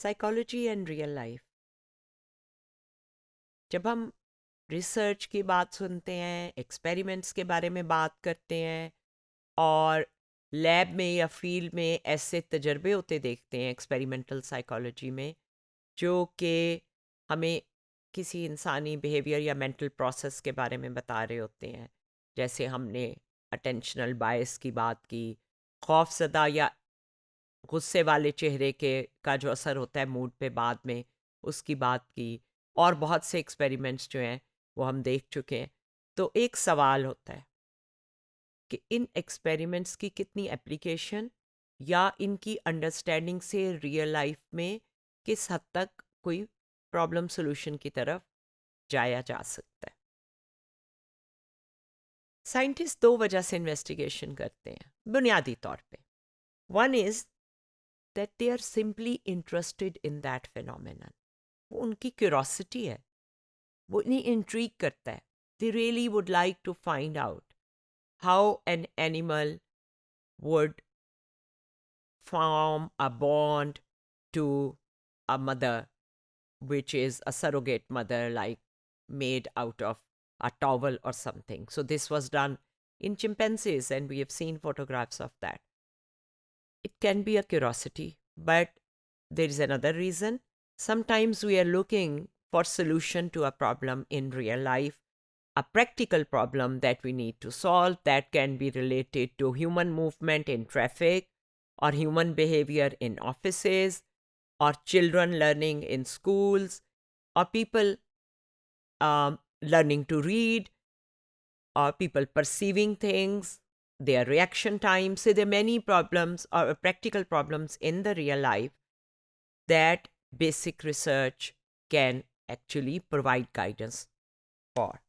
Psychology and real life. जब हम research की बात सुनते हैं, एक्सपेरिमेंट्स के बारे में बात करते हैं और लैब में या फील्ड में ऐसे तजर्बे होते देखते हैं एक्सपेरिमेंटल साइकोलॉजी में, जो कि हमें किसी इंसानी बिहेवियर या मेंटल प्रोसेस के बारे में बता रहे होते हैं। जैसे हमने अटेंशनल बायस की बात की, खौफजदा या गुस्से वाले चेहरे के का जो असर होता है मूड पे बाद में, उसकी बात की, और बहुत से एक्सपेरिमेंट्स जो हैं वो हम देख चुके हैं। तो एक सवाल होता है कि इन एक्सपेरिमेंट्स की कितनी एप्लीकेशन या इनकी अंडरस्टैंडिंग से रियल लाइफ में किस हद तक कोई प्रॉब्लम सॉल्यूशन की तरफ जाया जा सकता है। साइंटिस्ट दो वजह से इन्वेस्टिगेशन करते हैं बुनियादी तौर पे। One is that they are simply interested in that phenomenon. वो उनकी क्यूरोसिटी है, वो इन्हें इंट्रीग करता है। They really would like to find out how an animal would form a bond to a mother, which is a surrogate mother, like made out of a towel or something. So this was done in chimpanzees, and we have seen photographs of that. It can be a curiosity, but there is another reason. Sometimes we are looking for solution to a problem in real life, a practical problem that we need to solve that can be related to human movement in traffic or human behavior in offices or children learning in schools or people learning to read or people perceiving things, their reaction time. So there are many problems or practical problems in the real life that basic research can actually provide guidance for.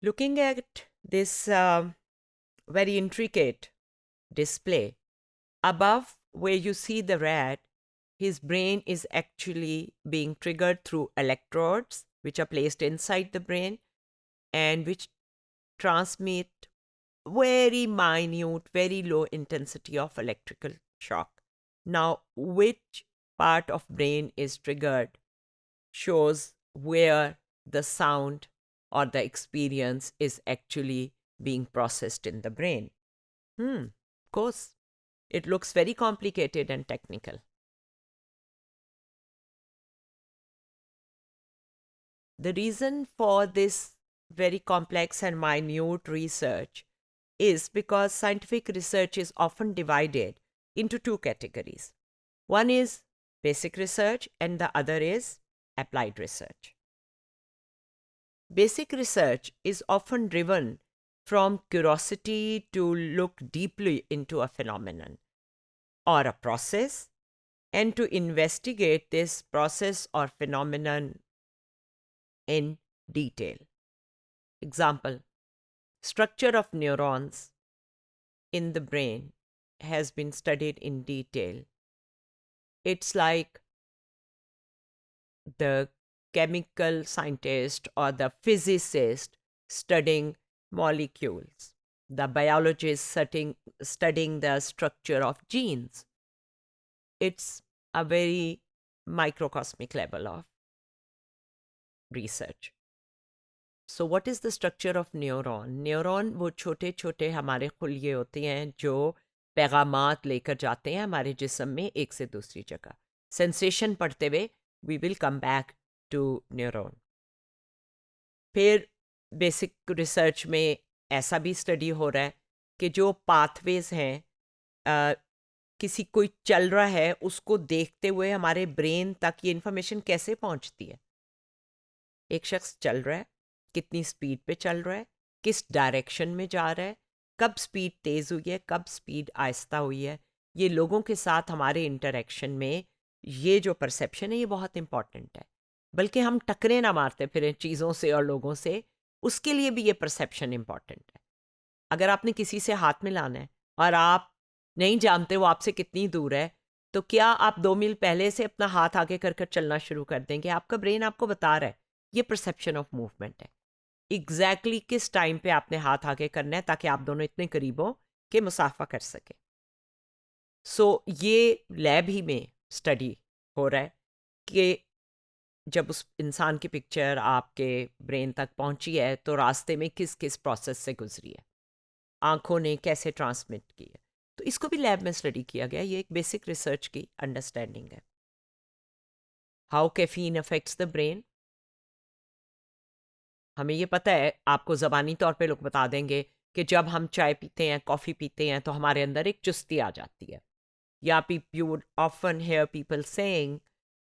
Looking at this very intricate display, above where you see the rat, his brain is actually being triggered through electrodes which are placed inside the brain and which transmit very minute, very low intensity of electrical shock. Now, which part of brain is triggered shows where the sound or the experience is actually being processed in the brain. Of course, it looks very complicated and technical. The reason for this very complex and minute research is because scientific research is often divided into two categories. One is basic research and the other is applied research. Basic research is often driven from curiosity to look deeply into a phenomenon or a process and to investigate this process or phenomenon in detail. Example, structure of neurons in the brain has been studied in detail. It's like the chemical scientist or the physicist studying molecules, the biologist studying the structure of genes. It's a very microcosmic level of research. So what is the structure of neuron? Neuron वो छोटे छोटे हमारे खुलिये होते हैं जो पैगामात लेकर जाते हैं हमारे जिस्म में एक से दूसरी जगह. सेंसेशन पढ़ते हुए we will come back to neuron. फिर बेसिक रिसर्च में ऐसा भी स्टडी हो रहा है कि जो पाथवेज हैं किसी कोई चल रहा है उसको देखते हुए हमारे ब्रेन तक ये इन्फॉर्मेशन कैसे पहुंचती है. एक शख्स चल रहा है, कितनी स्पीड पे चल रहा है, किस डायरेक्शन में जा रहा है, कब स्पीड तेज़ हुई है, कब स्पीड आहिस्ता हुई है. ये लोगों के साथ हमारे इंटरेक्शन में ये जो परसेप्शन है ये बहुत इंपॉर्टेंट है. बल्कि हम टकरे ना मारते फिरें चीज़ों से और लोगों से, उसके लिए भी ये परसेप्शन इंपॉर्टेंट है. अगर आपने किसी से हाथ मिलाना है और आप नहीं जानते वो आपसे कितनी दूर है, तो क्या आप 2 मील पहले से अपना हाथ आगे कर कर चलना शुरू कर देंगे? आपका ब्रेन आपको बता रहा है. ये परसेप्शन ऑफ मूवमेंट है. एग्जैक्टली किस टाइम पे आपने हाथ आगे करना है ताकि आप दोनों इतने करीब हो कि मुसाफा कर सके. सो ये लैब ही में स्टडी हो रहा है कि जब उस इंसान की पिक्चर आपके ब्रेन तक पहुंची है तो रास्ते में किस किस प्रोसेस से गुजरी है, आंखों ने कैसे ट्रांसमिट की है। तो इसको भी लैब में स्टडी किया गया। ये एक बेसिक रिसर्च की अंडरस्टैंडिंग है। How caffeine affects the brain. हमें ये पता है, आपको ज़बानी तौर पे लोग बता देंगे कि जब हम चाय पीते हैं, कॉफ़ी पीते हैं, तो हमारे अंदर एक चुस्ती आ जाती है। या you would often hear people saying,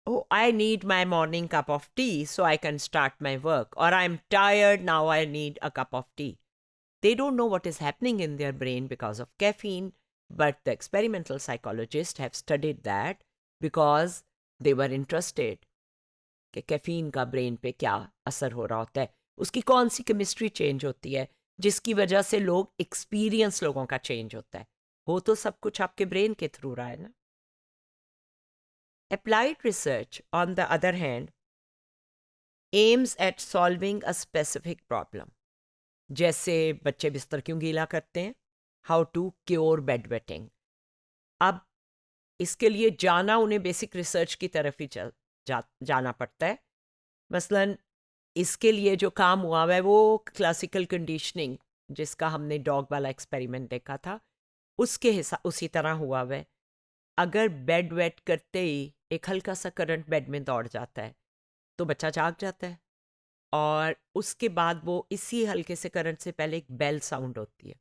oh, I need my morning cup of tea so I can start my work. Or I'm tired, now I need a cup of tea. They don't know what is happening in their brain because of caffeine, but the experimental psychologists have studied that because they were interested कि caffeine का brain पे क्या असर हो रहा होता है, उसकी कौन सी केमिस्ट्री चेंज होती है जिसकी वजह से लोग एक्सपीरियंस लोगों का चेंज होता है। हो तो सब कुछ आपके ब्रेन के थ्रू रहा है ना। Applied research, on the other hand, aims at solving a specific problem. जैसे बच्चे बिस्तर क्यों गीला करते हैं, how to cure bed wetting. अब इसके लिए जाना उन्हें बेसिक रिसर्च की तरफ ही जाना पड़ता है। मसलन इसके लिए जो काम हुआ हुआ है वो क्लासिकल कंडीशनिंग, जिसका हमने डॉग वाला एक्सपेरिमेंट देखा था, उसके हिसाब उसी तरह हुआ हुआ है। अगर बेड वेट करते ही एक हल्का सा करंट बेड में दौड़ जाता है तो बच्चा जाग जाता है, और उसके बाद वो इसी हल्के से करंट से पहले एक बेल साउंड होती है।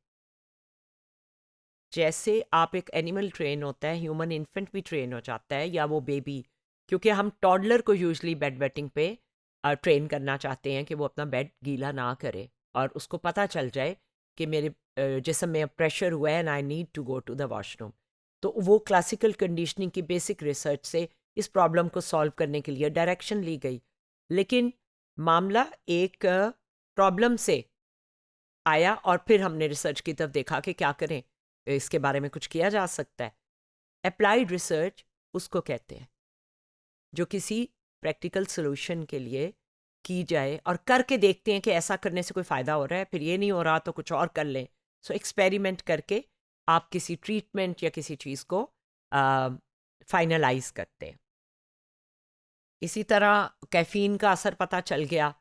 जैसे आप एक एनिमल ट्रेन होता है, ह्यूमन इन्फेंट भी ट्रेन हो जाता है, या वो बेबी, क्योंकि हम टॉडलर को यूजली बेड वेटिंग पे ट्रेन करना चाहते हैं कि वो अपना बेड गीला ना करे और उसको पता चल जाए कि मेरे जिस्म में प्रेशर हुआ है and I need to go to the washroom. तो वो क्लासिकल कंडीशनिंग की बेसिक रिसर्च से इस प्रॉब्लम को सॉल्व करने के लिए डायरेक्शन ली गई। लेकिन मामला एक प्रॉब्लम से आया और फिर हमने रिसर्च की तरफ देखा कि क्या करें, इसके बारे में कुछ किया जा सकता है। अप्लाइड रिसर्च उसको कहते हैं जो किसी प्रैक्टिकल सोल्यूशन के लिए की जाए और करके देखते हैं कि ऐसा करने से कोई फ़ायदा हो रहा है, फिर ये नहीं हो रहा तो कुछ और कर लें। सो एक्सपेरिमेंट करके आप किसी ट्रीटमेंट या किसी चीज़ को फाइनलाइज करते हैं। इसी तरह कैफ़ीन का असर पता चल गया।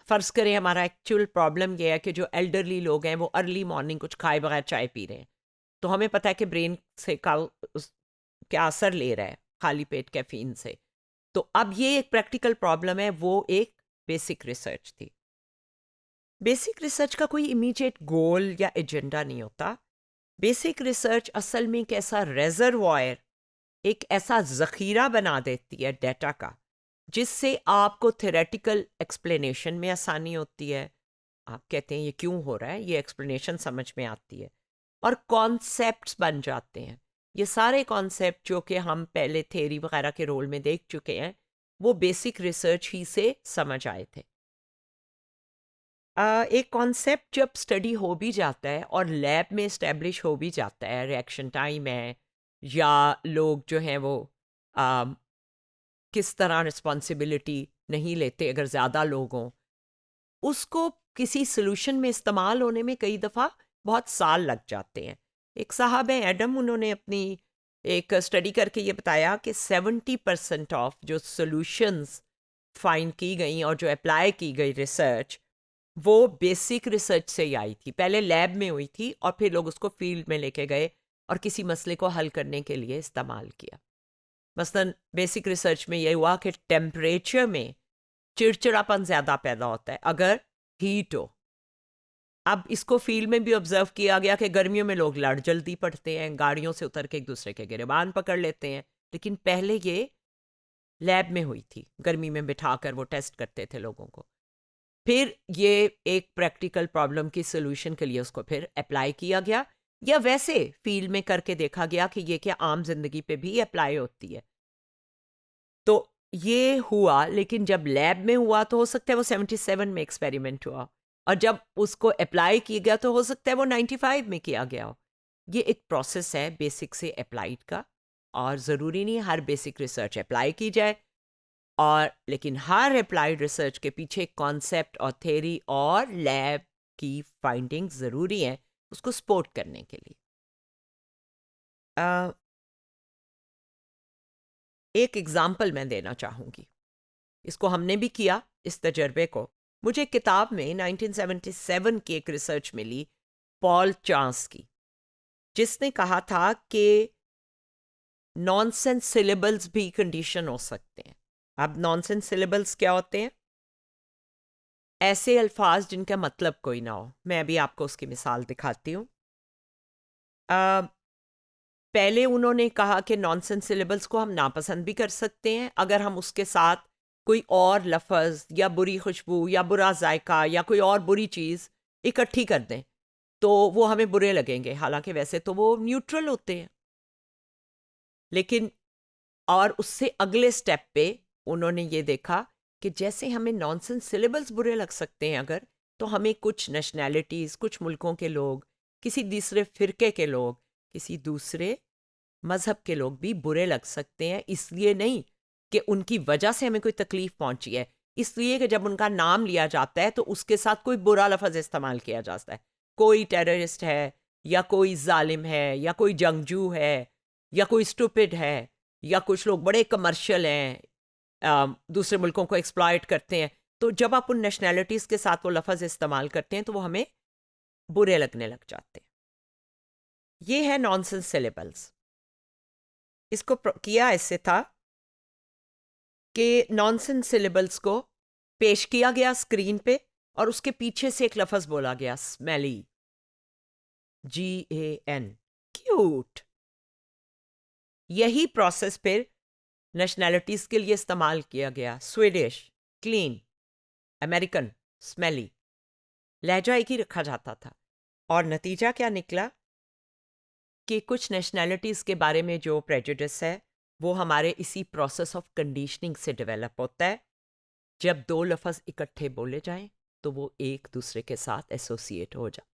फ़र्ज़ करें हमारा एक्चुअल प्रॉब्लम ये है कि जो एल्डरली लोग हैं वो अर्ली मॉर्निंग कुछ खाए बगैर चाय पी रहे हैं, तो हमें पता है कि ब्रेन से क्या असर ले रहा है खाली पेट कैफ़ीन से। तो अब ये एक प्रैक्टिकल प्रॉब्लम है, वो एक बेसिक रिसर्च थी। बेसिक रिसर्च का कोई इमीडिएट गोल या एजेंडा नहीं होता। बेसिक रिसर्च असल में एक ऐसा रेजर्वॉयर, एक ऐसा ज़ख़ीरा बना देती है डेटा का, जिससे आपको थ्योरेटिकल एक्सप्लेनेशन में आसानी होती है। आप कहते हैं ये क्यों हो रहा है, ये एक्सप्लेनेशन समझ में आती है, और कॉन्सेप्ट्स बन जाते हैं। ये सारे कॉन्सेप्ट जो कि हम पहले थ्योरी वगैरह के रोल में देख चुके हैं, वो बेसिक रिसर्च ही से समझ आए थे। एक कॉन्सेप्ट जब स्टडी हो भी जाता है और लैब में इस्टेब्लिश हो भी जाता है, रिएक्शन टाइम है या लोग जो हैं वो आ, किस तरह रिस्पॉन्सिबिलिटी नहीं लेते अगर ज़्यादा लोग हों, उसको किसी सोल्यूशन में इस्तेमाल होने में कई दफ़ा बहुत साल लग जाते हैं। एक साहब हैं एडम, उन्होंने अपनी एक स्टडी करके ये बताया कि 70% ऑफ जो सॉल्यूशंस फाइंड की गई और जो अप्लाई की गई रिसर्च, वो बेसिक रिसर्च से ही आई थी। पहले लैब में हुई थी और फिर लोग उसको फील्ड में लेके गए और किसी मसले को हल करने के लिए इस्तेमाल किया। मसलन बेसिक रिसर्च में ये हुआ कि टेम्परेचर में चिड़चिड़ापन ज़्यादा पैदा होता है अगर हीट हो। अब इसको फील्ड में भी ऑब्जर्व किया गया कि गर्मियों में लोग लड़ जल्दी पड़ते हैं, गाड़ियों से उतर के एक दूसरे के गिरेबान पकड़ लेते हैं। लेकिन पहले ये लैब में हुई थी, गर्मी में बिठाकर वो टेस्ट करते थे लोगों को। फिर ये एक प्रैक्टिकल प्रॉब्लम की सोल्यूशन के लिए उसको फिर अप्लाई किया गया, या वैसे फील्ड में करके देखा गया कि ये क्या आम जिंदगी पे भी अप्लाई होती है। तो ये हुआ, लेकिन जब लैब में हुआ तो हो सकता है वो 77 में एक्सपेरिमेंट हुआ, और जब उसको अप्लाई किया गया तो हो सकता है वो 95 में किया गया हो। ये एक प्रोसेस है बेसिक से अप्लाइड का, और ज़रूरी नहीं हर बेसिक रिसर्च अप्लाई की जाए, और लेकिन हर अप्लाइड रिसर्च के पीछे कॉन्सेप्ट और थ्योरी और लैब की फाइंडिंग ज़रूरी है उसको सपोर्ट करने के लिए। एक एग्जाम्पल मैं देना चाहूँगी। इसको हमने भी किया, इस तजर्बे को। मुझे एक किताब में 1977 की एक रिसर्च मिली पॉल चांस की, जिसने कहा था कि नॉनसेंस सिलेबल्स भी कंडीशन हो सकते हैं। अब नॉनसेंस सिलेबल्स क्या होते हैं? ऐसे अल्फाज जिनका मतलब कोई ना हो। मैं अभी आपको उसकी मिसाल दिखाती हूँ। पहले उन्होंने कहा कि नॉनसेंस सिलेबल्स को हम नापसंद भी कर सकते हैं अगर हम उसके साथ कोई और लफ्ज़ या बुरी खुशबू या बुरा जायका या कोई और बुरी चीज़ इकट्ठी कर दें, तो वो हमें बुरे लगेंगे। हालांकि वैसे तो वो न्यूट्रल होते हैं। लेकिन और उससे अगले स्टेप पे उन्होंने ये देखा कि जैसे हमें नॉनसेंस सिलेबल्स बुरे लग सकते हैं अगर, तो हमें कुछ नेशनैलिटीज़, कुछ मुल्कों के लोग, किसी दूसरे फ़िरके के लोग, किसी दूसरे मज़हब के लोग भी बुरे लग सकते हैं। इसलिए नहीं कि उनकी वजह से हमें कोई तकलीफ़ पहुंची है, इसलिए कि जब उनका नाम लिया जाता है तो उसके साथ कोई बुरा लफ्ज़ इस्तेमाल किया जाता है। कोई टेररिस्ट है, या कोई जालिम है, या कोई जंगजू है, या कोई स्टूपिड है, या कुछ लोग बड़े कमर्शियल हैं, दूसरे मुल्कों को एक्सप्लॉइट करते हैं। तो जब आप उन नेशनैलिटीज़ के साथ वो लफ्ज़ इस्तेमाल करते हैं तो वो हमें बुरे लगने लग जाते हैं। ये है नॉनसेंस सिलेबल्स। इसको किया इससे था कि नॉनसेंस सिलेबल्स को पेश किया गया स्क्रीन पे और उसके पीछे से एक लफ्ज़ बोला गया, स्मेली, GAN, क्यूट। यही प्रोसेस फिर नेशनैलिटीज़ के लिए इस्तेमाल किया गया, स्वीडिश, क्लीन, अमेरिकन, स्मेली। लहजा एक ही रखा जाता था। और नतीजा क्या निकला कि कुछ नेशनैलिटीज़ के बारे में जो प्रेजुडिस है वो हमारे इसी प्रोसेस ऑफ कंडीशनिंग से डेवलप होता है। जब दो लफ्ज़ इकट्ठे बोले जाएं तो वो एक दूसरे के साथ एसोसिएट हो जाते हैं।